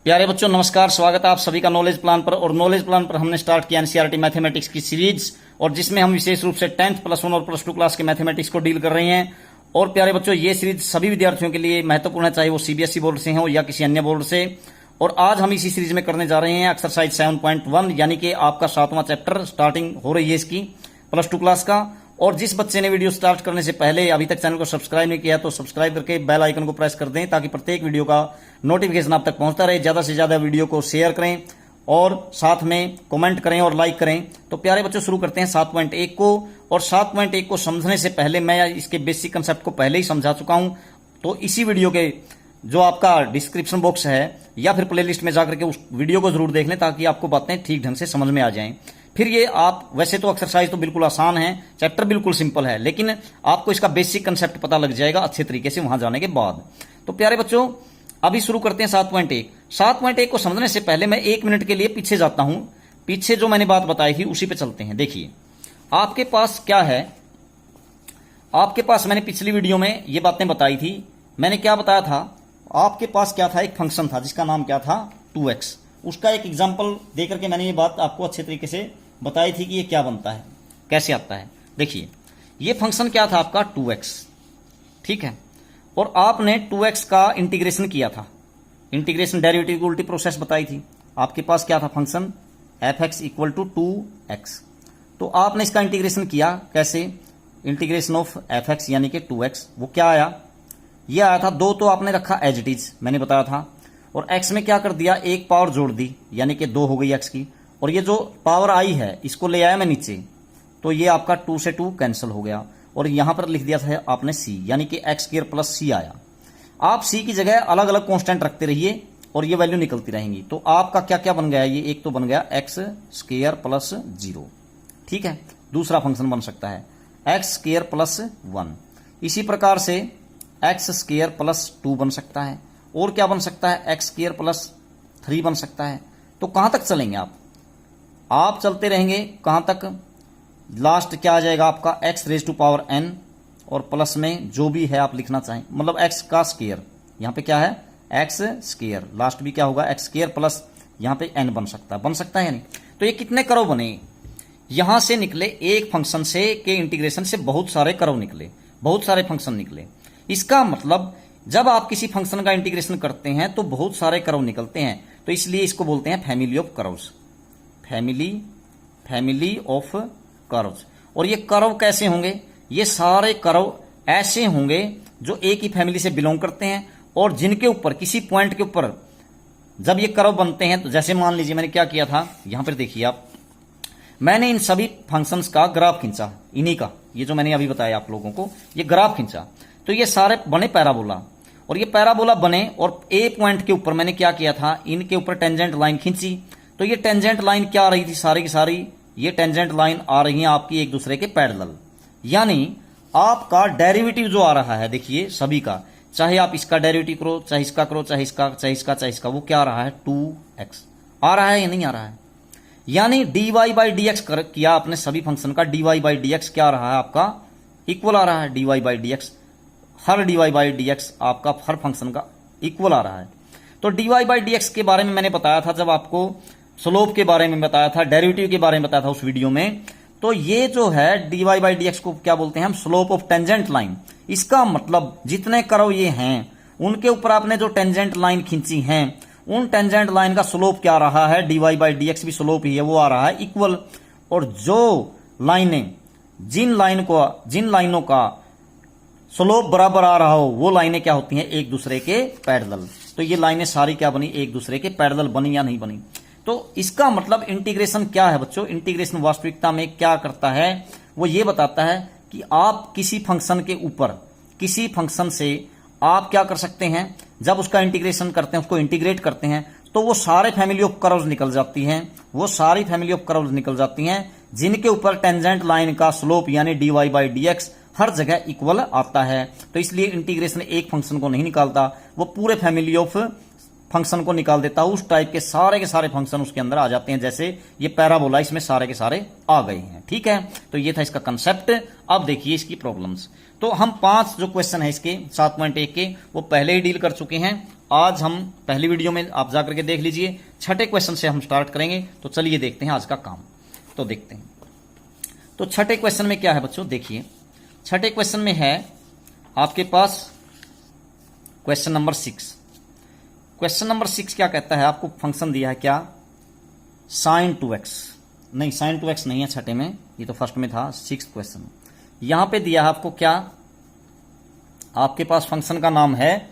प्यारे बच्चों नमस्कार, स्वागत है आप सभी का नॉलेज प्लान पर। और नॉलेज प्लान पर हमने स्टार्ट किया एनसीईआरटी मैथमेटिक्स की सीरीज, और जिसमें हम विशेष रूप से 10th +1 और +2 क्लास के मैथमेटिक्स को डील कर रहे हैं। और प्यारे बच्चों, ये सीरीज सभी विद्यार्थियों के लिए महत्वपूर्ण है, चाहे वो सीबीएसई बोर्ड से हो या किसी अन्य बोर्ड से। और आज हम इसी सीरीज में करने जा रहे हैं एक्सरसाइज 7.1, यानी कि आपका 7वां चैप्टर स्टार्टिंग हो रही है इसकी +2 क्लास का। और जिस बच्चे ने वीडियो स्टार्ट करने से पहले अभी तक चैनल को सब्सक्राइब नहीं किया तो सब्सक्राइब करके बेल आइकन को प्रेस कर दें, ताकि प्रत्येक वीडियो का नोटिफिकेशन आप तक पहुंचता रहे। ज्यादा से ज्यादा वीडियो को शेयर करें और साथ में कमेंट करें और लाइक करें। तो प्यारे बच्चों, शुरू करते हैं 7.1 को। और 7.1 को समझने से पहले मैं इसके बेसिक कंसेप्ट को पहले ही समझा चुका हूं, तो इसी वीडियो के जो आपका डिस्क्रिप्शन बॉक्स है या फिर प्लेलिस्ट में जाकर के उस वीडियो को जरूर देख लें, ताकि आपको बातें ठीक ढंग से समझ में आ जाएं। फिर ये आप वैसे तो एक्सरसाइज तो बिल्कुल आसान है, चैप्टर बिल्कुल सिंपल है, लेकिन आपको इसका बेसिक कंसेप्ट पता लग जाएगा अच्छे तरीके से वहां जाने के बाद। तो प्यारे बच्चों, अभी शुरू करते हैं 7.1। 7.1 को समझने से पहले मैं 1 मिनट के लिए पीछे जाता हूं। पीछे जो मैंने बात बताई थी उसी पे चलते हैं। देखिए, आपके पास क्या है, आपके पास मैंने पिछली वीडियो में ये बातें बताई थी। मैंने क्या बताया था, आपके पास क्या था, एक फंक्शन था जिसका नाम क्या था, 2x। उसका एक एग्जाम्पल देकर के मैंने ये बात आपको अच्छे तरीके से बताई थी कि ये क्या बनता है, कैसे आता है। देखिए, ये फंक्शन क्या था आपका, 2x, ठीक है। और आपने 2x का इंटीग्रेशन किया था, इंटीग्रेशन डेरिवेटिव की उल्टी प्रोसेस बताई थी। आपके पास क्या था फंक्शन, f(x = 2x). तो आपने इसका इंटीग्रेशन किया, कैसे, इंटीग्रेशन ऑफ f(x) यानी कि 2x। वो क्या आया, ये आया था 2, तो आपने रखा एज इट इज, मैंने बताया था। और x में क्या कर दिया, एक पावर जोड़ दी, यानी कि 2 हो गई x की। और ये जो पावर आई है इसको ले आया मैं नीचे, तो ये आपका 2 से 2 कैंसिल हो गया। और यहां पर लिख दिया था आपने c, यानी कि x² + c आया। आप c की जगह अलग अलग कांस्टेंट रखते रहिए और ये वैल्यू निकलती रहेंगी। तो आपका क्या क्या बन गया, ये एक तो बन गया x² + 0, ठीक है। दूसरा फंक्शन बन सकता है x² + 1। इसी प्रकार से x² + 2 बन सकता है। और क्या बन सकता है, x² + 3 बन सकता है। तो कहां तक चलेंगे आप चलते रहेंगे कहां तक, लास्ट क्या आ जाएगा आपका x⁴n, और प्लस में जो भी है आप लिखना चाहें, मतलब x का स्क्वायर, यहां पे क्या है x², लास्ट भी क्या होगा x² प्लस यहां पे n बन सकता है यानी। तो ये कितने कर्व बने, यहां से निकले एक फंक्शन से के इंटीग्रेशन से बहुत सारे कर्व निकले, बहुत सारे फंक्शन निकले। इसका मतलब जब आप किसी फंक्शन का इंटीग्रेशन करते हैं तो बहुत सारे कर्व निकलते हैं, तो इसलिए इसको बोलते हैं family of curves, family of curves. और ये कर्व कैसे होंगे, ये सारे कर्व ऐसे होंगे जो एक ही फैमिली से बिलोंग करते हैं, और जिनके ऊपर किसी पॉइंट के ऊपर जब ये कर्व बनते हैं, तो जैसे मान लीजिए मैंने क्या किया था, यहां पर देखिए आप, मैंने इन सभी फंक्शंस का ग्राफ खींचा, इन्हीं का, ये जो मैंने अभी बताया आप लोगों को, ये ग्राफ खींचा, तो ये सारे बने पैराबोला। और ये पैराबोला बने, और ए पॉइंट के ऊपर मैंने क्या किया था, इनके ऊपर टेंजेंट लाइन खींची। तो ये टेंजेंट लाइन क्या आ रही थी, सारी की सारी ये टेंजेंट लाइन आ रही है आपकी एक दूसरे के पैरेलल। यानी आपका डेरिवेटिव जो आ रहा है, देखिए सभी का, चाहे आप इसका डेरिवेटिव करो, चाहे इसका करो, चाहे इसका, चाहे इसका, चाहे इसका, वो क्या आ रहा है, 2x आ रहा है या नहीं आ रहा है। यानी dy/dx किया आपने सभी फंक्शन का, dy/dx क्या आ रहा है आपका, इक्वल आ रहा है dy/dx, हर dy/dx आपका हर फंक्शन का इक्वल आ रहा है। तो dy/dx के बारे में मैंने बताया था, जब आपको स्लोप के बारे में बताया था, डेरिवेटिव के बारे में बताया था उस वीडियो में। तो ये जो है dy/dx को क्या बोलते हैं हम, स्लोप ऑफ टेंजेंट लाइन। इसका मतलब जितने कर्व ये हैं उनके ऊपर आपने जो टेंजेंट लाइन खींची हैं, उन टेंजेंट लाइन का स्लोप क्या रहा है, dy/dx भी स्लोप ही है, वो आ रहा है इक्वल। और जो लाइनें, जिन लाइनों का स्लोप बराबर आ रहा हो, वो लाइनें क्या होती हैं, एक दूसरे के पैरेलल। तो ये लाइनें सारी क्या बनी, एक दूसरे के पैरेलल बनी या नहीं बनी। तो इसका मतलब इंटीग्रेशन क्या है बच्चों, इंटीग्रेशन वास्तविकता में क्या करता है, वो ये बताता है कि आप किसी फंक्शन के ऊपर, किसी फंक्शन से आप क्या कर सकते हैं, जब उसका इंटीग्रेशन करते हैं, उसको इंटीग्रेट करते हैं, तो वो सारे फैमिली ऑफ कर्व्स निकल जाती हैं, वो सारी फैमिली ऑफ कर्व्स निकल जाती हैं जिनके ऊपर टेंजेंट लाइन का स्लोप यानी dy/dx हर जगह इक्वल आता है। तो इसलिए इंटीग्रेशन एक फंक्शन को नहीं निकालता, वो पूरे फैमिली ऑफ फंक्शन को निकाल देता हूं, उस टाइप के सारे फंक्शन उसके अंदर आ जाते हैं। जैसे ये पैराबोला, इसमें सारे के सारे आ गए हैं। ठीक है, तो ये था इसका कंसेप्ट। अब देखिए इसकी प्रॉब्लम्स। तो हम 5 जो क्वेश्चन है इसके 7.1 के, वो पहले ही डील कर चुके हैं। आज हम पहली वीडियो में आप जाकर के देख लीजिए, छठे क्वेश्चन से हम स्टार्ट करेंगे। तो चलिए देखते हैं आज का काम। तो देखते हैं, तो छठे क्वेश्चन में क्या है बच्चों, देखिए छठे क्वेश्चन में है आपके पास क्वेश्चन नंबर 6। क्वेश्चन नंबर 6 क्या कहता है, आपको फंक्शन दिया है क्या, sin 2x। नहीं, sin 2x नहीं है छठे में, ये तो फर्स्ट में था। 6th क्वेश्चन यहां पे दिया है आपको क्या, आपके पास फंक्शन का नाम है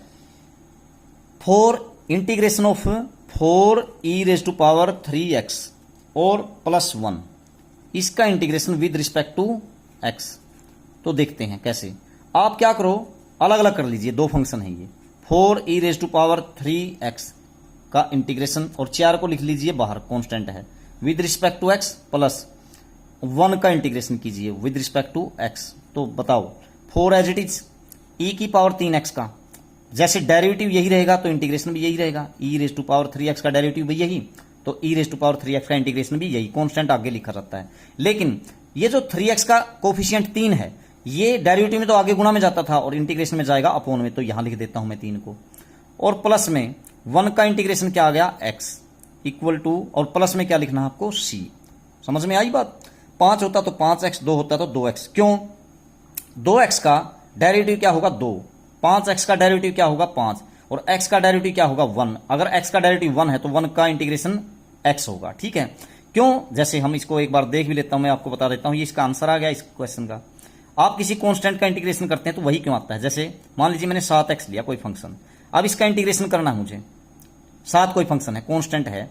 4 इंटीग्रेशन ऑफ 4e⁻³ और +1, इसका integration with respect to x। तो देखते हैं कैसे। आप क्या करो, अलग अलग कर लीजिए, दो फंक्शन है ये, 4e⁻³ का इंटीग्रेशन, और 4 को लिख लीजिए बाहर, कांस्टेंट है, with respect to x plus 1 का इंटीग्रेशन कीजिए विद रिस्पेक्ट टू x। तो बताओ 4 एज इट इज e⁻³ का, जैसे डेरिवेटिव यही रहेगा तो इंटीग्रेशन भी यही रहेगा, e⁻³ का डेरिवेटिव भी यही, तो e⁻³ का इंटीग्रेशन भी यही, कांस्टेंट आगे लिखा रहता है। लेकिन ये जो 3x का कोफिशिएंट 3 है, ये डेरिवेटिव में तो आगे गुणा में जाता था और इंटीग्रेशन में जाएगा अपोन में, तो यहां लिख देता हूं मैं 3 को। और प्लस में 1 का इंटीग्रेशन क्या आ गया, x इक्वल टू, और प्लस में क्या लिखना है आपको, c। समझ में आई बात। 5 होता तो 5x, 2 होता तो 2x। क्यों, 2x का डेरिवेटिव क्या होगा 2, 5x का डेरिवेटिव क्या होगा 5, और x का डेरिवेटिव क्या होगा 1। अगर x का डेरिवेटिव 1 है तो 1 का इंटीग्रेशन x होगा। ठीक है, क्यों, जैसे हम इसको एक बार देख भी लेता हूं, मैं आपको बता देता हूं, ये इसका आंसर आ गया इस क्वेश्चन का। आप किसी कांस्टेंट का इंटीग्रेशन करते हैं तो वही क्यों आता है, जैसे मान लीजिए मैंने 7x लिया कोई फंक्शन, अब इसका इंटीग्रेशन करना है मुझे, 7 कोई फंक्शन है, कांस्टेंट है,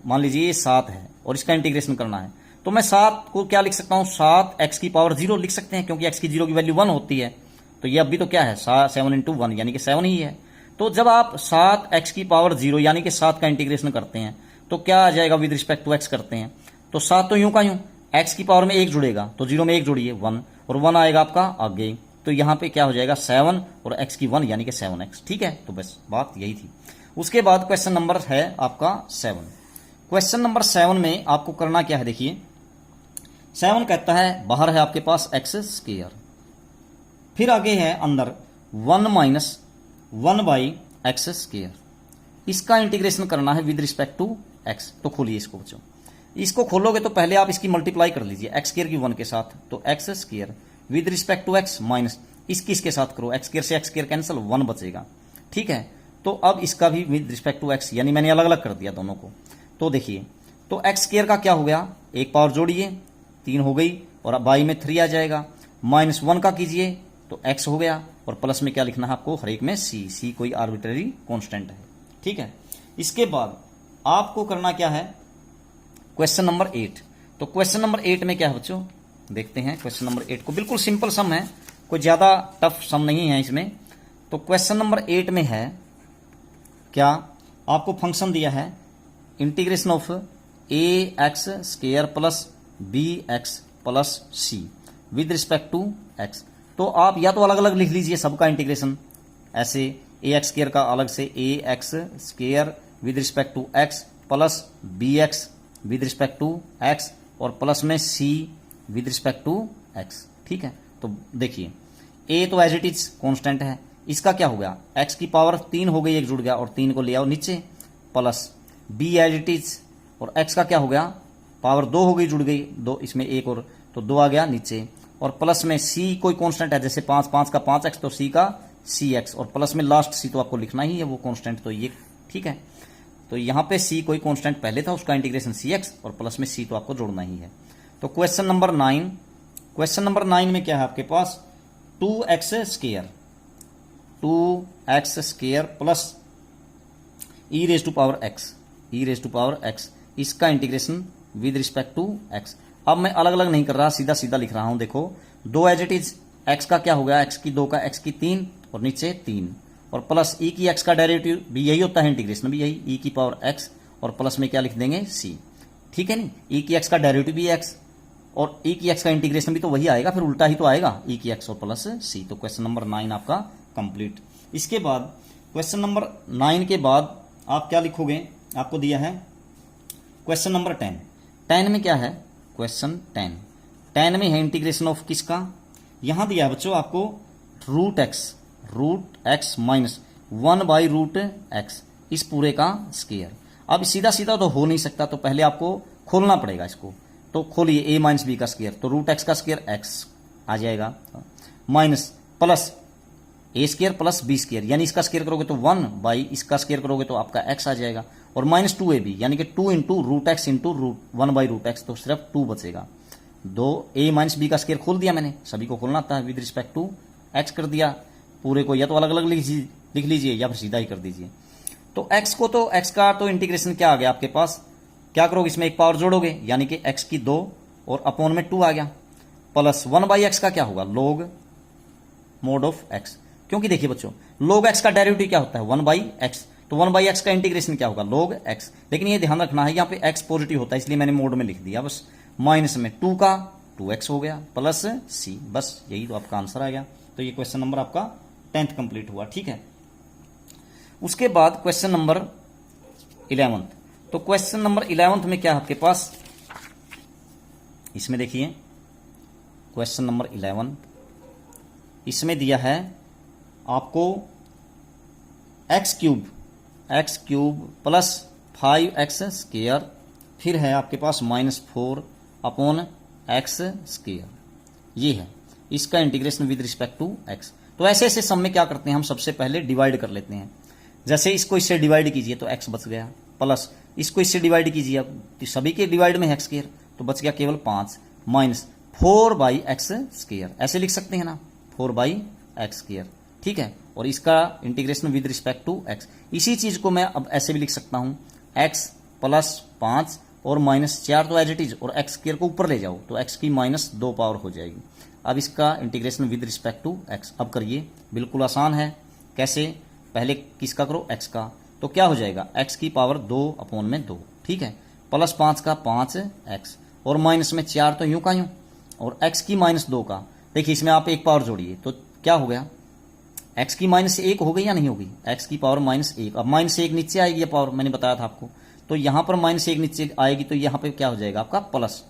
मान लीजिए ये 7 है और इसका इंटीग्रेशन करना है, तो मैं 7 को क्या लिख सकता हूं, 7x⁻0 लिख सकते हैं, क्योंकि x की 0 की वैल्यू 1 होती है। तो ये अभी तो क्या है, 7 × 1 यानी कि 7 ही है। तो जब आप 7x⁻0 यानी कि 7 का इंटीग्रेशन करते हैं तो क्या आ जाएगा, विद रिस्पेक्ट टू x करते हैं, तो 7 तो यूं का यूं, x की पावर में 1 जुड़ेगा तो 0 में 1 जोड़िए 1, और 1 आएगा आपका आगे, तो यहां पे क्या हो जाएगा 7 और x की 1 यानी कि 7x। ठीक है, तो बस बात यही थी। उसके बाद क्वेश्चन नंबर है आपका 7। क्वेश्चन नंबर 7 में आपको करना क्या है, देखिए 7 कहता है, बाहर है आपके पास x², फिर आगे है अंदर 1 - 1/x², इसका इंटीग्रेशन करना है विद रिस्पेक्ट टू x। तो खोलिए इसको बच्चों, इसको खोलोगे तो पहले आप इसकी मल्टीप्लाई कर लीजिए x² की 1 के साथ, तो x² with respect to x minus इसके साथ करो, x² से x² कैंसिल, 1 बचेगा। ठीक है, तो अब इसका भी विद रिस्पेक्ट टू x, यानी मैंने अलग अलग कर दिया दोनों को। तो देखिए, तो x² का क्या हो गया, एक पावर जोड़िए 3 हो गई, और बाई में 3 आ जाएगा, -1 का कीजिए तो x हो गया, और प्लस में क्या लिखना है आपको, हर एक में c कोई आर्बिट्ररी कांस्टेंट है। ठीक है, इसके बाद आपको करना क्या है, क्वेश्चन नंबर 8। तो क्वेश्चन नंबर 8 में क्या है बच्चों, देखते हैं क्वेश्चन नंबर 8 को, बिल्कुल सिंपल सम है, कोई ज्यादा टफ सम नहीं है इसमें। तो क्वेश्चन नंबर 8 में है क्या, आपको फंक्शन दिया है integration of ax² plus bx plus c with respect to x। तो आप या तो अलग अलग लिख लीजिए सबका इंटीग्रेशन, ऐसे ax² का अलग से ax² with respect to x plus bx with respect to x, और प्लस में c with respect to x। ठीक है, तो देखिए a तो एज इट इज कांस्टेंट है, इसका क्या हो गया, x की पावर 3 हो गई, 1 जुड़ गया, और 3 को ले आओ नीचे, plus b as it is, और x का क्या हो गया, पावर 2 हो गई, जुड़ गई 2, इसमें 1 और, तो 2 आ गया नीचे, और प्लस में c कोई कांस्टेंट है, जैसे 5 का 5x तो c का cx, और प्लस में लास्ट c तो आपको लिखना ही है वो कांस्टेंट, तो ये ठीक है। तो यहां पे c कोई कांस्टेंट पहले था, उसका इंटीग्रेशन cx, और प्लस में c तो आपको जोड़ना ही है। तो क्वेश्चन नंबर 9, क्वेश्चन नंबर 9 में क्या है आपके पास, 2x² प्लस e⁻x, इसका integration with respect to x। अब मैं अलग अलग नहीं कर रहा, सीधा सीधा लिख रहा हूं, देखो 2 एज इट इज, x का क्या हो गया, x की 2 का x की 3, और नीचे 3, और प्लस e की x का डेरिवेटिव भी यही होता है, इंटीग्रेशन भी यही, e⁻x, और प्लस में क्या लिख देंगे c। ठीक है, नहीं, e की x का डेरिवेटिव भी x, और e की x का इंटीग्रेशन भी तो वही आएगा, फिर उल्टा ही तो आएगा, e की x और प्लस c। तो क्वेश्चन नंबर 9 आपका कंप्लीट। इसके बाद क्वेश्चन नंबर 9 के बाद आप क्या लिखोगे, आपको दिया है क्वेश्चन नंबर 10। 10 में क्या है, क्वेश्चन 10 में है इंटीग्रेशन ऑफ किसका, यहां दिया है बच्चों आपको रूट एक्स माइनस 1/√x, इस पूरे का स्क्वायर। अब सीधा सीधा तो हो नहीं सकता, तो पहले आपको खोलना पड़ेगा इसको। तो खोलिए a माइनस बी का स्क्वायर, तो रूट एक्स का स्क्वायर x आ जाएगा, माइनस प्लस ए स्क्वायर प्लस बी स्क्वायर, यानी इसका स्क्वायर करोगे तो 1 बाई इसका स्क्वायर करोगे तो आपका x आ जाएगा, और माइनस 2ab यानी कि 2 into root x into 1/√x, तो सिर्फ 2 बचेगा। दो a माइनस बी का स्क्वायर खोल दिया मैंने, सभी को खोलना आता है, विद रिस्पेक्ट टू x कर दिया। पूरे को या तो अलग अलग लिख लीजिए या फिर सीधा ही कर दीजिए। तो x का तो इंटीग्रेशन क्या आ गया आपके पास, क्या करोगे इसमें एक पावर जोड़ोगे, यानी कि x की 2 और अपॉन में 2 आ गया, प्लस 1/x का क्या होगा, log मोड ऑफ x। क्योंकि देखिए बच्चों log x का डेरिवेटिव क्या होता है 1/x, तो 1/x का इंटीग्रेशन क्या होगा log x। लेकिन ये ध्यान रखना है यहाँ पे x पॉजिटिव होता है, इसलिए मैंने मोड में लिख दिया बस। माइनस में 2 का 2x हो गया प्लस c, बस यही तो आपका आंसर आ गया। तो ये क्वेश्चन नंबर आपका 10th कंप्लीट हुआ, ठीक है। उसके बाद क्वेश्चन नंबर 11। तो क्वेश्चन नंबर 11 में क्या है आपके पास, इसमें देखिए क्वेश्चन नंबर 11, इसमें दिया है आपको x cube plus 5x square, फिर है आपके पास -4 अपॉन x स्क्वायर, ये है इसका integration with respect to x। तो ऐसे ऐसे सम में क्या करते हैं हम, सबसे पहले डिवाइड कर लेते हैं। जैसे इसको इससे डिवाइड कीजिए तो x बच गया, प्लस इसको इससे डिवाइड कीजिए, अब सभी के डिवाइड में है स्क्वायर, तो बच गया केवल 5, माइनस 4/x स्क्वायर, ऐसे लिख सकते हैं ना 4/x स्क्वायर, ठीक है। और इसका integration with respect to x। इसी चीज को मैं अब ऐसे भी लिख सकता हूं x प्लस 5 और -4 तो एज इट इज, और x स्क्वायर को ऊपर ले जाओ तो x की -2 पावर हो जाएगी। अब इसका integration with respect to x अब करिए, बिल्कुल आसान है। कैसे, पहले किसका करो x का, तो क्या हो जाएगा x की पावर 2 अपॉन में 2, ठीक है, प्लस 5 का 5x और माइनस में 4 तो यूं का यूं, और x की -2 का, देखिए इसमें आप एक पावर जोड़िए तो क्या हो गया, x की -1 हो गई या नहीं होगी, x की पावर -1। अब -1 नीचे आएगी ये पावर, मैंने बताया था आपको, तो यहां पर -1 नीचे आएगी तो यहां पे क्या हो जाएगा आपका प्लस,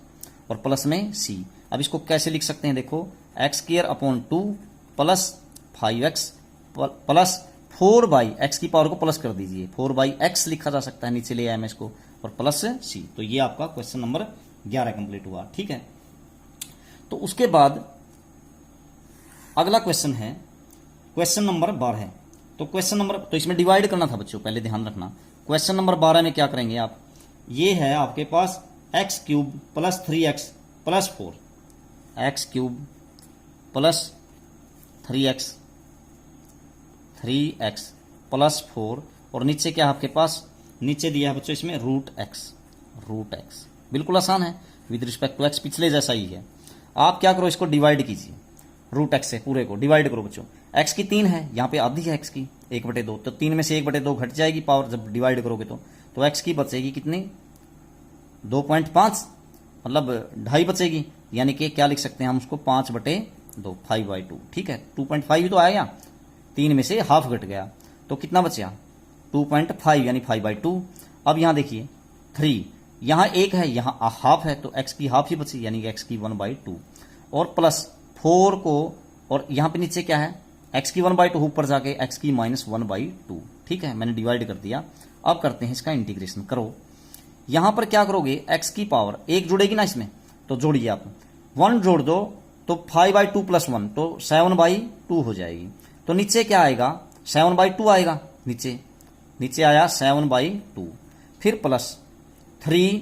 और प्लस में c। अब इसको कैसे लिख सकते हैं, देखो x square upon 2 plus 5x plus 4/x की पावर को प्लस कर दीजिए, 4/x लिखा जा सकता है, नीचे ले आया मैं इसको, और प्लस c। तो ये आपका क्वेश्चन नंबर 11 कंप्लीट हुआ, ठीक है। तो उसके बाद अगला क्वेश्चन है क्वेश्चन नंबर 12। तो क्वेश्चन नंबर, तो इसमें डिवाइड करना था बच्चों, पहले ध्यान रखना। क्वेश्चन नंबर 12 में क्या करेंगे आप, ये है आपके पास x cube plus 3x plus 4, x cube plus 3x plus 4, और नीचे क्या है आपके पास, नीचे दिया है बच्चों इसमें रूट एक्स। बिल्कुल आसान है, विद रिस्पेक्ट टू एक्स पिछले जैसा ही है। आप क्या करो, इसको डिवाइड कीजिए, रूट एक्स से पूरे को डिवाइड करो बच्चों। एक्स की 3 है, यहाँ पे आधी है एक्स की 1/2, तो 3 में से 1/2 घट जाएगी पावर जब डिवाइड करोगे तो एक्स की बचेगी कितनी 2.5, मतलब 2.5 बचेगी, यानी कि क्या लिख सकते हैं हम उसको 5/2 5/2, ठीक है। 2.5 ही तो आया, 3 में से हाफ घट गया तो कितना बचा 2.5 यानी 5/2। अब यहाँ देखिए 3, यहाँ 1 है, यहाँ हाफ है, तो x की हाफ ही बची, यानी कि x की 1/2, और प्लस 4 को, और यहाँ पे नीचे क्या है x की 1/2 ऊपर जाके x की -1/2, ठीक है, मैंने डिवाइड कर दिया। अब करते हैं इसका इंटीग्रेशन, करो। यहां पर क्या करोगे, x की पावर 1 जुड़ेगी ना इसमें, तो जोड़िए आप, 1 जोड़ दो तो 5/2 प्लस 1 तो 7/2 हो जाएगी। तो नीचे क्या आएगा 7/2 आएगा, नीचे आया 7/2, फिर plus 3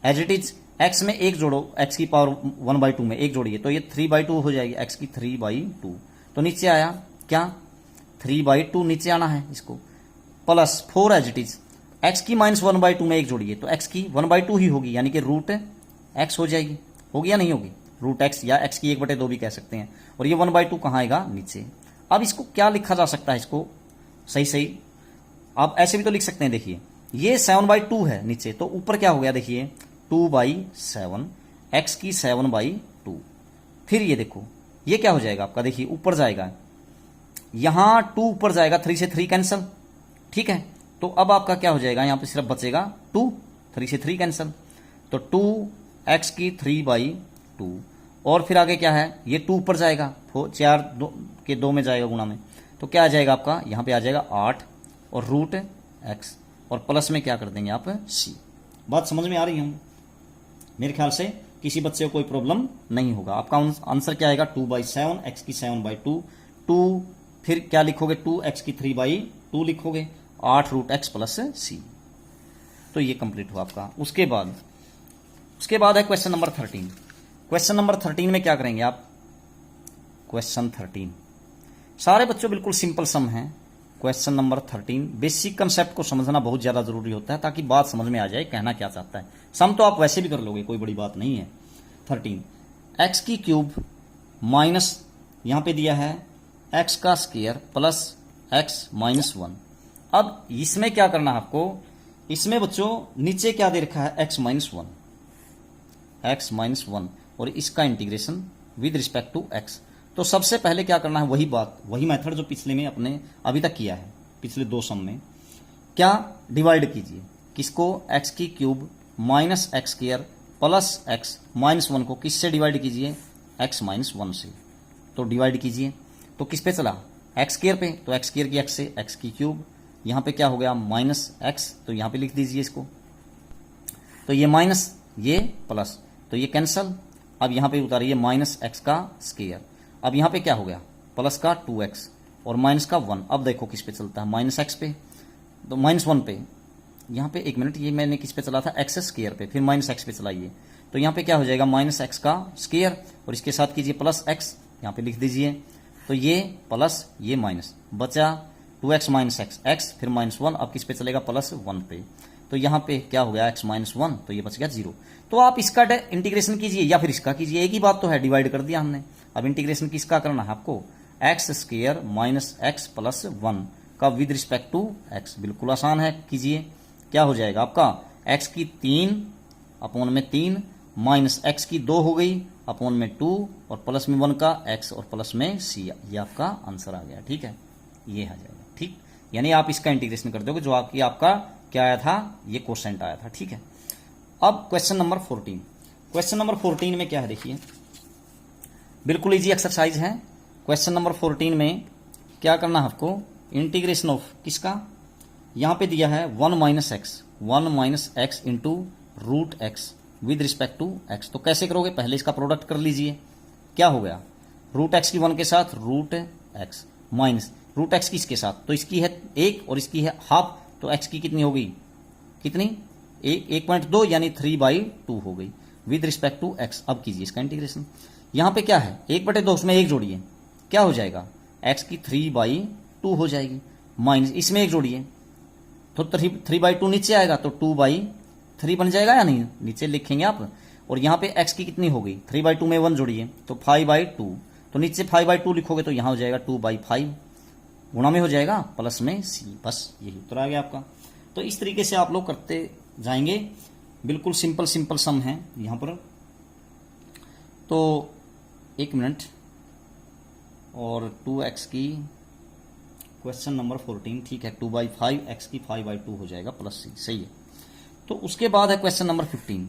as it is, x में 1 जोड़ो, x की पावर 1/2 में 1 जोड़िए तो ये 3/2 हो जाएगी, x की 3/2, तो नीचे आया क्या 3/2, नीचे आना है इसको, plus 4 as it is, x की -1/2 में 1 जोड़िए तो x की 1/2 ही होगी, यानी कि रूट x हो जाएगी, होगी या नहीं होगी, रूट x या x की 1/2 भी कह सकते हैं, और ये 1/2 कहाँ आएगा नीचे। अब इसको क्या लिखा जा सकता है, इसको सही आप ऐसे भी तो लिख सकते हैं, देखिए ये 7/2 है नीचे, तो ऊपर क्या हो गया देखिए 2/7, x की 7/2, फिर ये देखो ये क्या हो जाएगा आपका, देखिए ऊपर जाएगा, यहां 2 ऊपर जाएगा, 3 से 3 कैंसल, ठीक है। तो अब आपका क्या हो जाएगा, यहाँ पे सिर्फ बचेगा 2, 3 से 3 कैंसिल, तो 2x की 3/2 और फिर आगे क्या है, ये 2 ऊपर जाएगा, 4 के 2 में जाएगा गुणा में, तो क्या आ जाएगा आपका, यहाँ पे आ जाएगा 8 और रूट x और प्लस में क्या कर देंगे आप c। बात समझ में आ रही है? मेरे ख्याल से किसी बच्चे को कोई प्रॉब्लम नहीं होगा। आपका आंसर क्या आएगा, 2/7, x की 7/2, 2 फिर क्या लिखोगे, 2x की 3/2 लिखोगे, 8 रूट x प्लस c। तो ये कंप्लीट हुआ आपका। उसके बाद है क्वेश्चन नंबर 13। क्वेश्चन नंबर 13 में क्या करेंगे आप, क्वेश्चन 13 सारे बच्चों बिल्कुल सिंपल सम है। क्वेश्चन नंबर 13 बेसिक कंसेप्ट को समझना बहुत ज्यादा जरूरी होता है ताकि बात समझ में आ जाए कहना क्या चाहता है। सम तो आप वैसे भी कर लोगे, कोई बड़ी बात नहीं है। 13 x की क्यूब माइनस यहां पे दिया है x का स्क्वायर प्लस x माइनस 1। अब इसमें क्या करना है आपको, इसमें बच्चों नीचे क्या दे रखा है, x माइनस 1 और इसका integration with respect to x। तो सबसे पहले क्या करना है, वही मेथड जो पिछले में अपने अभी तक किया है, पिछले 2 सम में। क्या डिवाइड कीजिए किसको, x की cube minus x square plus x minus 1 को किससे डिवाइड कीजिए, x माइनस 1 से। तो डिवाइड कीजिए तो किस पे चला, x स्क्वायर पे, तो x स्क्वायर की x से x की क्यूब, यहां पे क्या हो गया माइनस x, तो यहां पे लिख दीजिए इसको, तो ये माइनस ये प्लस, तो ये कैंसल। अब यहां पे उतारिए माइनस x का स्क्वायर, अब यहां पे क्या हो गया प्लस का 2x और माइनस का 1। अब देखो किस पे चलता है, माइनस x पे, तो माइनस 1 पे, यहां पे एक मिनट, ये मैंने किस पे चला था, x स्क्वायर पे, फिर माइनस x पे चलाइए, तो यहां पे क्या हो जाएगा माइनस x का स्क्वायर और इसके साथ कीजिए प्लस x, यहां पे लिख दीजिए, तो ये प्लस ये माइनस, बचा 2x माइनस x फिर माइनस 1, अब किस पे चलेगा प्लस 1 पे, तो यहां पे क्या हो गया x माइनस 1, तो ये बच गया 0। तो आप इसका इंटीग्रेशन कीजिए या फिर इसका कीजिए, एक ही बात तो है, डिवाइड कर दिया हमने। अब इंटीग्रेशन किसका करना है आपको, x square minus x plus 1 का विद रिस्पेक्ट टू x, बिल्कुल आसान है, कीजिए। क्या हो जाएगा आपका, x की 3 अपॉन में 3 माइनस x की 2 हो गई अपॉन में 2 और प्लस में 1 का x और प्लस में c, ये आपका आंसर आ गया। ठीक है, ये आ जाएगा। ठीक, यानी आप इसका इंटीग्रेशन कर दोगे जो आपका क्या आया था, ये कोसेंट आया था। ठीक है, अब क्वेश्चन नंबर 14। क्वेश्चन नंबर 14 में क्या है देखिए, बिल्कुल इजी एक्सरसाइज है। क्वेश्चन नंबर 14 में क्या करना है आपको, इंटीग्रेशन ऑफ किसका, यहां पे दिया है 1 minus x into root x with respect to x. तो कैसे करोगे, पहले इसका प्रोडक्ट कर लीजिए, क्या हो गया, रूट एक्स की 1 के साथ root x minus root x की इसके साथ, तो इसकी है 1 और इसकी है हाफ, तो x की कितनी हो गई, कितनी 1.2 यानी 3/2 हो गई विद रिस्पेक्ट टू x। अब कीजिए इसका इंटीग्रेशन, यहां पे क्या है 1/2, उसमें 1 जोड़िए, क्या हो जाएगा x की 3/2 हो जाएगी, माइनस इसमें 1 जोड़िए तो 3/2 नीचे आएगा, तो 2/3 बन जाएगा या नहीं, नीचे लिखेंगे आप। और यहां पे x की कितनी हो गई, 3/2 में 1 जोड़िए तो 5/2, तो नीचे 5/2 लिखोगे तो यहां हो जाएगा 2/5, गुणा में हो जाएगा प्लस में c। बस यही उत्तर आ गया आपका। तो इस तरीके से आप लोग करते जाएंगे, बिल्कुल सिंपल सम है यहां पर। तो 1 मिनट, और 2x की क्वेश्चन नंबर 14, ठीक है, 2/5 x की 5/2 हो जाएगा प्लस c, सही है। तो उसके बाद है क्वेश्चन नंबर 15।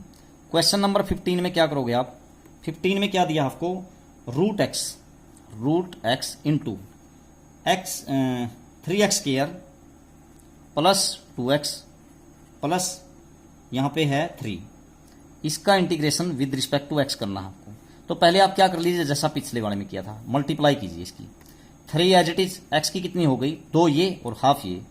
क्वेश्चन नंबर 15 में क्या करोगे आप, 15 में क्या दिया आपको, root x into x 3x square plus 2x plus यहां पे है 3, इसका integration with respect to x करना है आपको। तो पहले आप क्या कर लीजिए, जैसा पिछले वाले में किया था, मल्टीप्लाई कीजिए इसकी, 3 एज इट इज, x की कितनी हो गई 2 ये और हाफ ये,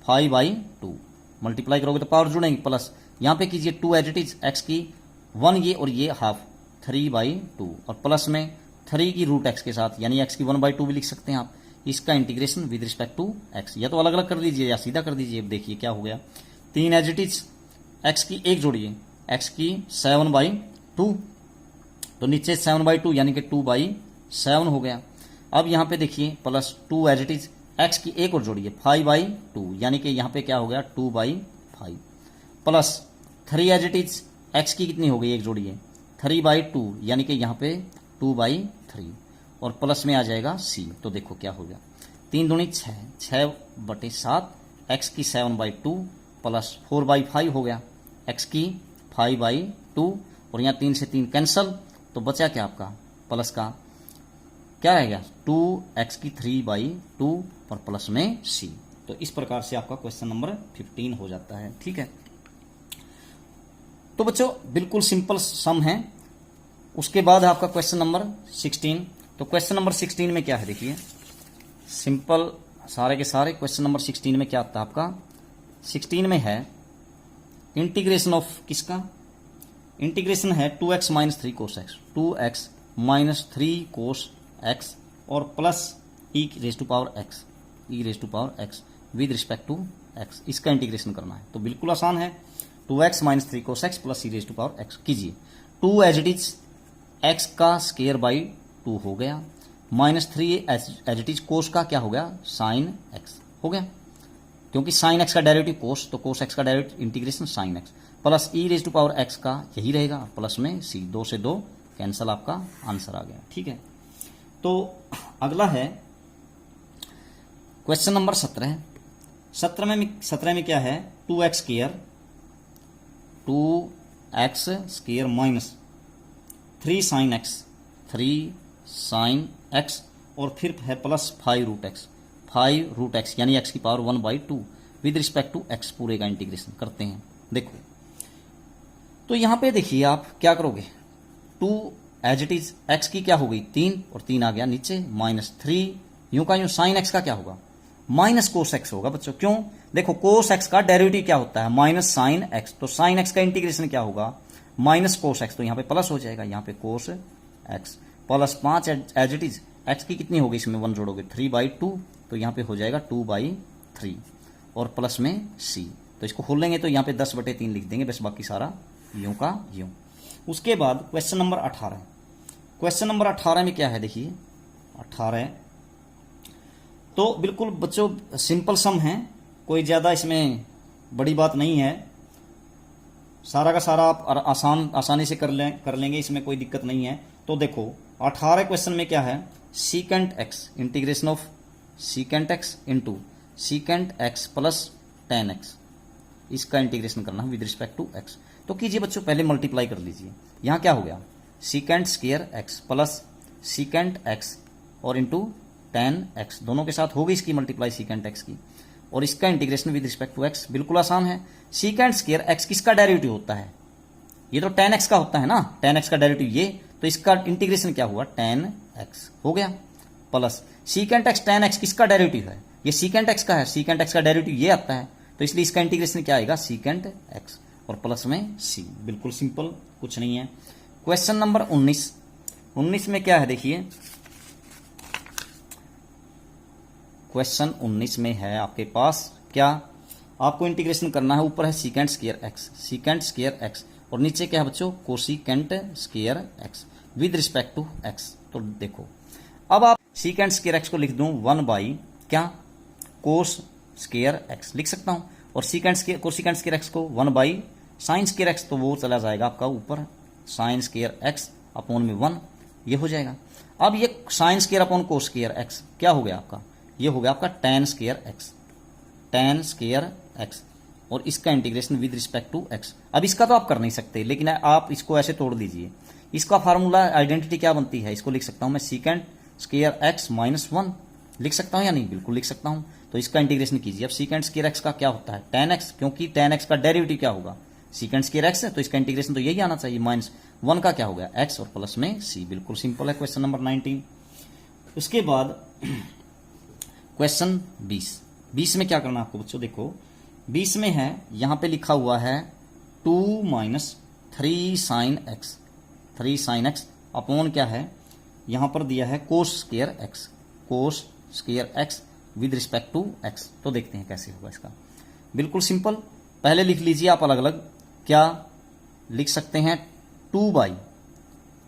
5/2 मल्टीप्लाई करोगे तो पावर जुड़ेंगे, प्लस यहां पे कीजिए 2 एज इट इज, x की 1 ये और ये हाफ 3/2 और प्लस में 3 की रूट x के साथ, यानी x की 1/2 भी लिख सकते हैं आप। इसका integration with respect to x, या तो अलग अलग कर दीजिए या सीधा कर दीजिए। अब देखिए क्या हो गया, 3 एज इट इज, x की 1 जोड़िए, x की 7/2, तो नीचे 7/2 यानी कि 2/7 हो गया। अब यहां पे देखिए plus 2 as it is, x की 1 और जोड़िए 5/2 यानी कि यहां पे क्या हो गया 2/5, plus 3 as it is, x की कितनी हो गई 1 जोड़िए 3/2 यानी कि यहां पे 2/3 और प्लस में आ जाएगा c। तो देखो क्या हो गया, 3 दूनी 6, 6/7, एक्स की 7/2 प्लस 4/5 हो गया, एक्स की 5/2 और यहाँ 3 से 3 कैंसल, तो बचा क्या आपका प्लस का क्या रहेगा 2x की 3/2 और प्लस में c। तो इस प्रकार से आपका क्वेश्चन नंबर 15 हो जाता है। ठीक है, तो बच्चों बिल्कुल सिंपल सम है। उसके बाद आपका क्वेश्चन नंबर 16। तो क्वेश्चन नंबर 16 में क्या है देखिए, सिंपल सारे के सारे। क्वेश्चन नंबर 16 में क्या आता है आपका, 16 में है इंटीग्रेशन ऑफ किसका, इंटीग्रेशन है 2x minus 3 cos x, 2x minus 3 cos x और plus e raise to power x, e raise to power x with respect to x, इसका इंटीग्रेशन करना है। तो बिल्कुल आसान है, 2x minus 3 cos x plus e raise to power x कीजिए। 2 as it is x का स्केयर बाई 2 हो गया, minus 3 as it is cos का क्या हो गया साइन x हो गया, क्योंकि साइन x का डेरिवेटिव कोस, तो कोस x का derivative integration sine x plus e raise to power x का यही रहेगा, प्लस में c, 2 से 2 कैंसल, आपका आंसर आ गया। ठीक है, तो अगला है क्वेश्चन नंबर 17। 17 में क्या है 2x square minus 3 sign x और फिर है प्लस 5 रूट एक्स यानी x की power 1/2 with respect to x पूरे का इंटीग्रेशन करते हैं। देखो तो यहां पे देखिए आप क्या करोगे, 2 एज इट इज x की क्या हो गई 3 और 3 आ गया नीचे, माइनस 3 यूं का यूं साइन x का क्या होगा माइनस कोस x होगा बच्चों। क्यों, देखो कोस x का डेरिवेटिव क्या होता है माइनस साइन x, तो साइन x का इंटीग्रेशन क्या होगा माइनस कोस x, तो यहां पे प्लस हो जाएगा, यहां पे cos x plus 5 as it is x की कितनी होगी इसमें 1 जोड़ोगे 3/2, तो यहां पे हो जाएगा 2/3 और प्लस में c, तो इसको खोल लेंगे तो यहां पे 10/3 लिख देंगे, बस बाकी सारा यूं का यूं। उसके बाद क्वेश्चन नंबर 18। क्वेश्चन नंबर 18 में क्या है देखिए, 18 तो बिल्कुल बच्चों सिंपल सम है, कोई ज्यादा इसमें बड़ी बात नहीं है, सारा का सारा आप आसानी से कर लेंगे, इसमें कोई दिक्कत नहीं है। तो देखो 18 क्वेश्चन में क्या है, secant x integration of secant x into secant x plus tan x, इसका इंटीग्रेशन करना है विद रिस्पेक्ट टू x। तो कीजिए बच्चों, पहले मल्टीप्लाई कर लीजिए, यहां क्या हो गया secant square x plus secant x और इंटू tan x, दोनों के साथ हो गई इसकी मल्टीप्लाई सीकेंट x की, और इसका integration with respect to x। बिल्कुल आसान है, सीकेंट स्क्वायर x किसका डेरिवेटिव होता है, ये तो tan x का होता है ना, tan x का डेरिवेटिव ये, तो इसका इंटीग्रेशन क्या हुआ tan x हो गया, plus secant x tan x किसका डेरिवेटिव है, ये सीकेंट x का है, सीकेंट x का डेरिवेटिव ये आता है, तो इसलिए इसका इंटीग्रेशन क्या आएगा सीकेंट x और प्लस में c। बिल्कुल सिंपल, कुछ नहीं है। क्वेश्चन नंबर 19 में क्या है देखिए, क्वेश्चन 19 में है आपके पास क्या, आपको इंटीग्रेशन करना है, ऊपर है सीकेंट स्क्वायर x और नीचे क्या है बच्चों cosecant square x with respect to x। तो देखो अब आप सीकेंट स्क्वायर x को लिख दूं 1 क्या कोस स्क्वायर x लिख सकता हूं, और कोसीकेंट स्क्वायर x को 1 साइन स्क्वायर x, तो वो चला जाएगा आपका ऊपर साइन स्क्वायर x अपॉन में 1, ये हो जाएगा। अब ये साइन स्क्वायर अपॉन कोस स्क्वायर x क्या हो गया आपका, ये हो गया आपका tan स्क्वायर x और इसका integration with respect to x। अब इसका तो आप कर नहीं सकते, लेकिन आप इसको ऐसे तोड़ दीजिए, इसका फार्मूला आइडेंटिटी क्या बनती है, इसको लिख सकता हूं मैं सीकेंट स्क्वायर x माइनस 1 लिख सकता हूं या नहीं, बिल्कुल लिख सकता हूं। तो इसका इंटीग्रेशन कीजिए, अब सीकेंट स्क्वायर x का क्या होता है tan x, क्योंकि tan x का डेरिवेटिव क्या होगा सीकेंट स्क्वायर x है, तो इसका इंटीग्रेशन तो यही आना चाहिए, माइनस 1 का क्या हो गया x और प्लस में c। बिल्कुल सिंपल है क्वेश्चन नंबर 19। उसके बाद क्वेश्चन 20 में क्या करना आपको बच्चों, देखो 20 में है यहां पे लिखा हुआ है 2 माइनस 3 साइन x अपॉन क्या है, यहां पर दिया है cos square x with respect to x। तो देखते हैं कैसे होगा इसका, बिल्कुल सिंपल, पहले लिख लीजिए आप अलग अलग, क्या लिख सकते हैं 2 बाई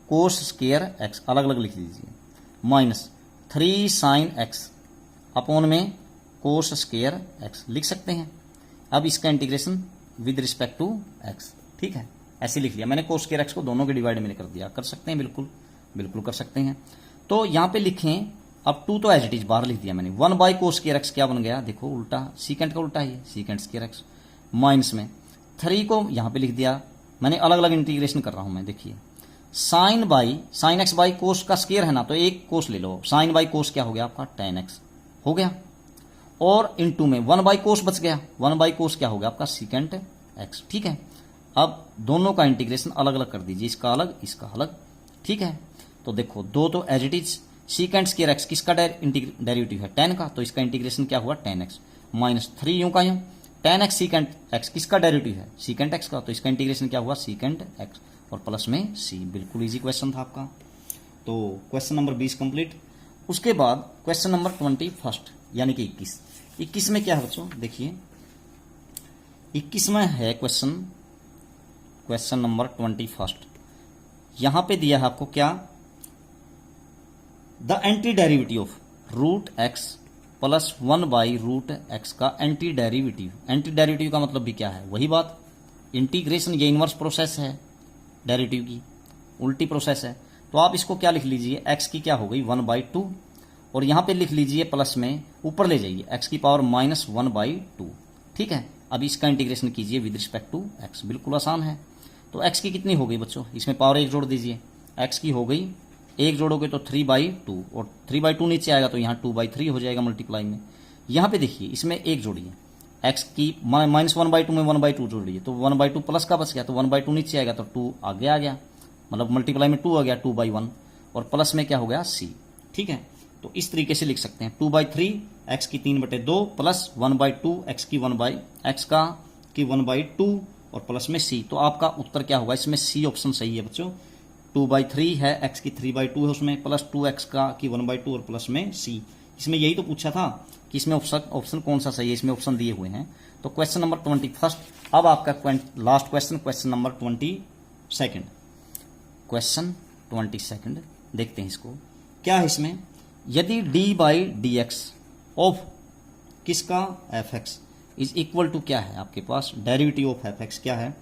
कोस स्क्वायर x अलग अलग लिख लीजिए, माइनस 3 साइन x अपॉन में कोस स्क्वायर x लिख सकते हैं। अब इसका integration with respect to x, ठीक है, ऐसे लिख लिया मैंने, कोस स्क्वायर x को दोनों के डिवाइड में कर दिया, कर सकते हैं बिल्कुल कर सकते हैं। तो यहां पे लिखें अब 2 तो एज इट इज बाहर लिख दिया मैंने। 1 बाई कोस स्क्वायर एक्स क्या बन गया, देखो उल्टा, सीकेंट का उल्टा ही है, सीकेंट स्क्वायर एक्स माइनस में 3 को यहां पे लिख दिया मैंने, अलग अलग इंटीग्रेशन कर रहा हूं मैं। देखिए साइन एक्स बाई कोस का स्क्वायर है ना, तो एक कोस ले लो, साइन बाई कोस क्या हो गया आपका tan x हो गया, और इनटू में 1 बाई कोस बच गया, 1 बाई कोस क्या हो गया आपका सीकेंट x। ठीक है, अब दोनों का इंटीग्रेशन अलग अलग कर दीजिए, इसका अलग इसका अलग। ठीक है, तो देखो दो तो as it is, secant square x किसका डेरिवेटिव है, tan का, तो इसका इंटीग्रेशन क्या हुआ tan x माइनस 3 यूं का यूं, tan x सीकेंट x किसका डेरिवेटिव है, सीकेंट x का, तो इसका इंटीग्रेशन क्या हुआ सीकेंट x और प्लस में c। बिल्कुल इजी क्वेश्चन था आपका। तो क्वेश्चन नंबर 20 कंप्लीट। उसके बाद क्वेश्चन नंबर 21 यानी कि 21 में क्या है बच्चों, देखिए 21 में है क्वेश्चन नंबर 21। यहां पे दिया है आपको क्या, the anti derivative of root x plus 1 by root x का एंटी डेरिवेटिव। एंटी डेरिवेटिव का मतलब भी क्या है, वही बात, इंटीग्रेशन, ये इनवर्स प्रोसेस है डेरिवेटिव की, उल्टी प्रोसेस है। तो आप इसको क्या लिख लीजिए, x की क्या हो गई 1/2, और यहां पे लिख लीजिए प्लस में ऊपर ले जाइए x की पावर माइनस 1/2। ठीक है, अब इसका इंटीग्रेशन कीजिए विद रिस्पेक्ट टू x, बिल्कुल आसान है। तो x की कितनी हो गई बच्चों, इसमें पावर 1 जोड़ दीजिए, x की हो गई 1 जोड़ोगे तो 3/2, और 3/2 नीचे आएगा तो यहाँ 2/3 हो जाएगा मल्टीप्लाई में। यहाँ पे देखिए इसमें 1 जोड़िए, x की माइनस 1/2 में 1/2 जोड़िए तो 1/2 प्लस का बच गया, तो 1/2 नीचे आएगा तो 2 आगे आ गया, मतलब मल्टीप्लाई में 2 आ गया 2/1, और प्लस में क्या हो गया c। ठीक है, तो इस तरीके से लिख सकते हैं 2/3 x की 3/2 प्लस 1/2 x की 1/2 और प्लस में c। तो आपका उत्तर क्या होगा, इसमें c ऑप्शन सही है बच्चों। 2/3 है, x की 3/2 है उसमें, प्लस 2x का की 1/2 और प्लस में c। इसमें यही तो पूछा था कि इसमें ऑप्शन कौन सा सही है, इसमें ऑप्शन दिए हुए हैं। तो क्वेश्चन नंबर 21। अब आपका लास्ट क्वेश्चन नंबर 22। क्वेश्चन 22 देखते हैं इसको क्या है। इसमें यदि d/dx ऑफ किसका fx इज इक्वल टू क्या है आपके पास, डेरिवेटिव ऑफ fx क्या है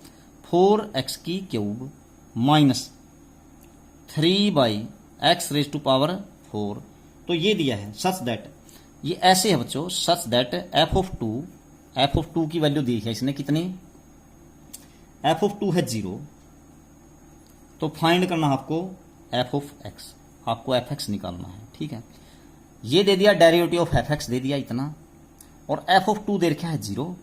4x³ माइनस 3/x⁴। तो ये दिया है सच दैट, ये ऐसे है बच्चों, सच दैट f ऑफ 2 की वैल्यू दी है इसने कितनी, f ऑफ 2 है 0, तो फाइंड करना आपको f ऑफ x, आपको fx निकालना है। ठीक है, ये दे दिया डेरिवेटिव ऑफ fx दे दिया इतना, और f ऑफ 2 दे रखा है 0,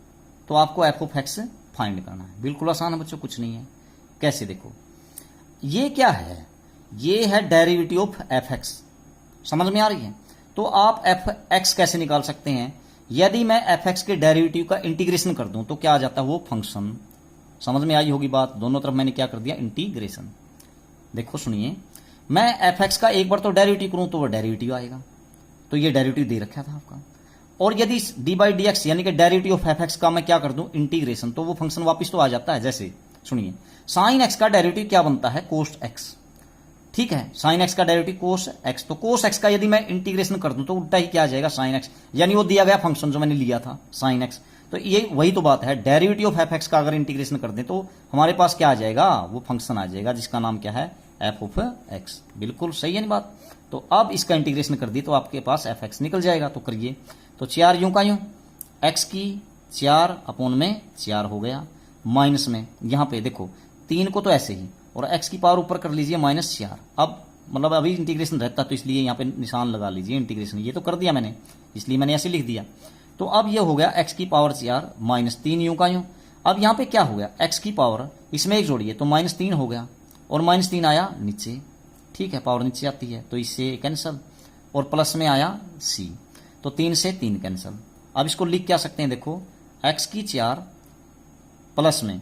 तो आपको f ऑफ x फाइंड करना है। बिल्कुल आसान है बच्चों, कुछ नहीं है। कैसे, देखो ये क्या है, ये है डेरिवेटिव ऑफ fx, समझ में आ रही है। तो आप fx कैसे निकाल सकते हैं, यदि मैं fx के डेरिवेटिव का इंटीग्रेशन कर दूं तो क्या आ जाता है, वो फंक्शन। समझ में आई होगी बात, दोनों तरफ मैंने क्या कर दिया, इंटीग्रेशन। देखो सुनिए, मैं fx का एक बार तो डेरिवेटिव करूं तो वो डेरिवेटिव आएगा, तो ये डेरिवेटिव दे रखा था आपका। और यदि d/dx यानी कि डेरिवेटिव ऑफ fx का मैं क्या कर दूं, इंटीग्रेशन, तो वो फंक्शन वापस तो आ जाता है। जैसे सुनिए, साइन x का डेरिवेटिव क्या बनता है, कोस x। ठीक है, साइन x का डेरिवेटिव कोस x, तो कोस x का यदि मैं इंटीग्रेशन कर दूं तो उल्टा ही क्या आ जाएगा, साइन x, यानी वो दिया गया फंक्शन जो मैंने लिया था साइन x। तो ये वही तो बात है, डेरिवेटिव ऑफ fx का अगर इंटीग्रेशन कर दें तो हमारे पास क्या आ जाएगा, वो फंक्शन आ जाएगा जिसका नाम क्या है, f ऑफ x। बिल्कुल सही है नहीं बात। तो अब इसका इंटीग्रेशन कर दी तो आपके पास fx निकल जाएगा, तो करिए। तो 4 यूं का यूं, x की 4/4 हो गया, माइनस में यहां पे देखो 3 को तो ऐसे ही, और x की पावर ऊपर कर लीजिए -4। अब मतलब अभी इंटीग्रेशन रहता तो इसलिए यहां पे निशान लगा लीजिए इंटीग्रेशन, ये तो कर दिया मैंने, इसलिए मैंने ऐसे लिख दिया। तो अब ये हो गया x की पावर 4 -3 यूं का यूं। अब यहां पे क्या हो गया, x की पावर इसमें एक जोड़िए तो -3 हो गया, और -3 आया नीचे। ठीक है, पावर नीचे आती है तो इससे कैंसिल, और प्लस में आया c, तो 3 से 3 कैंसिल। अब इसको लिख क्या सकते हैं, देखो x की 4 प्लस में,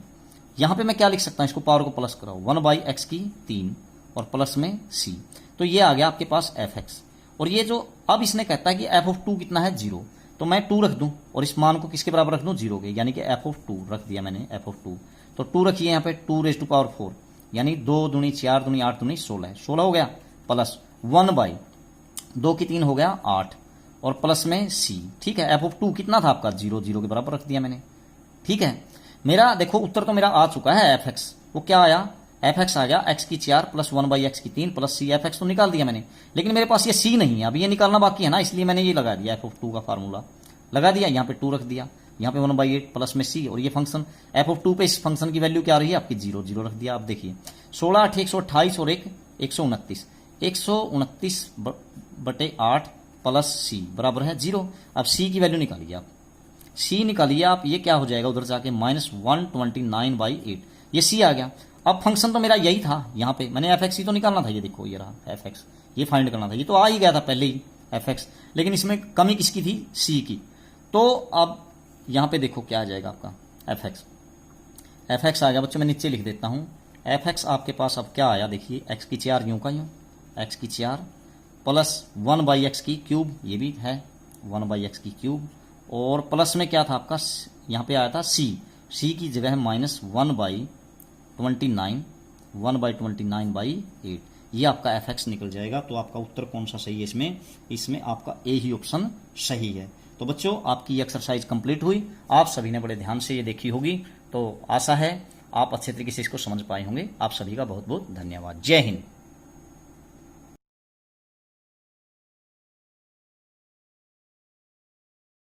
यहां पे मैं क्या लिख सकता हूं, इसको पावर को प्लस कराओ, 1/x की 3 और प्लस में c, तो ये आ गया आपके पास fx। और ये जो अब इसने कहता है कि f ऑफ 2 कितना है, 0, तो मैं 2 रख दूं और इस मान को किसके बराबर रख दूं, 0 के, यानी कि f ऑफ 2 रख दिया मैंने, f ऑफ 2। तो 2 रखिए यहाँ पे 2⁴, यानी 2 दूनी 4 दूनी 8 दूनी 16 है, 16 हो गया, प्लस 1/2 की 3 हो गया 8, और प्लस में c। ठीक है, f ऑफ 2 कितना था आपका, 0, 0 के बराबर रख दिया मैंने। ठीक है, मेरा देखो उत्तर तो मेरा आ चुका है fx, वो क्या आया एफ एक्स आ गया एक्स की 4 प्लस 1/x की 3 प्लस सी। एफ एक्स तो निकाल दिया मैंने, लेकिन मेरे पास ये सी नहीं है, अभी ये निकालना बाकी है ना, इसलिए मैंने ये लगा दिया एफ ऑफ 2 का फार्मूला लगा दिया, यहाँ पे 2 रख दिया, यहाँ पे 1/8 प्लस में सी, और ये फंक्शन एफ ऑफ 2 पे इस फंक्शन की वैल्यू क्या आ रही है आपकी 0 0 रख दिया। आप देखिए 16 8 128 और 1 129, 129 बटे 8 प्लस सी बराबर है 0। अब सी की वैल्यू निकालिए आप, सी निकालिए आप, ये क्या हो जाएगा उधर जाके -129/8, ये सी आ गया। अब फंक्शन तो मेरा यही था, यहाँ पे मैंने एफ एक्स ही तो निकालना था, ये देखो ये रहा एफ एक्स, ये फाइंड करना था, ये तो आ ही गया था पहले ही एफ एक्स, लेकिन इसमें कमी किसकी थी, सी की। तो अब यहाँ पे देखो क्या आ जाएगा आपका एफ एक्स, एफ एक्स आ गया बच्चों, मैं नीचे लिख देता हूँ। एफ एक्स आपके पास अब क्या आया, देखिए एक्स की 4 यूं का यूं, एक्स की 4 प्लस 1/x की क्यूब, ये भी है 1/x की क्यूब, और प्लस में क्या था आपका, यहाँ पे आया था सी, सी की जगह है -1/29/8, ये आपका एफ एक्स निकल जाएगा। तो आपका उत्तर कौन सा सही है इसमें, इसमें आपका ए ही ऑप्शन सही है। तो बच्चों आपकी एक्सरसाइज कंप्लीट हुई, आप सभी ने बड़े ध्यान से ये देखी होगी, तो आशा है आप अच्छे तरीके से इसको समझ पाए होंगे। आप सभी का बहुत बहुत धन्यवाद। जय हिंद।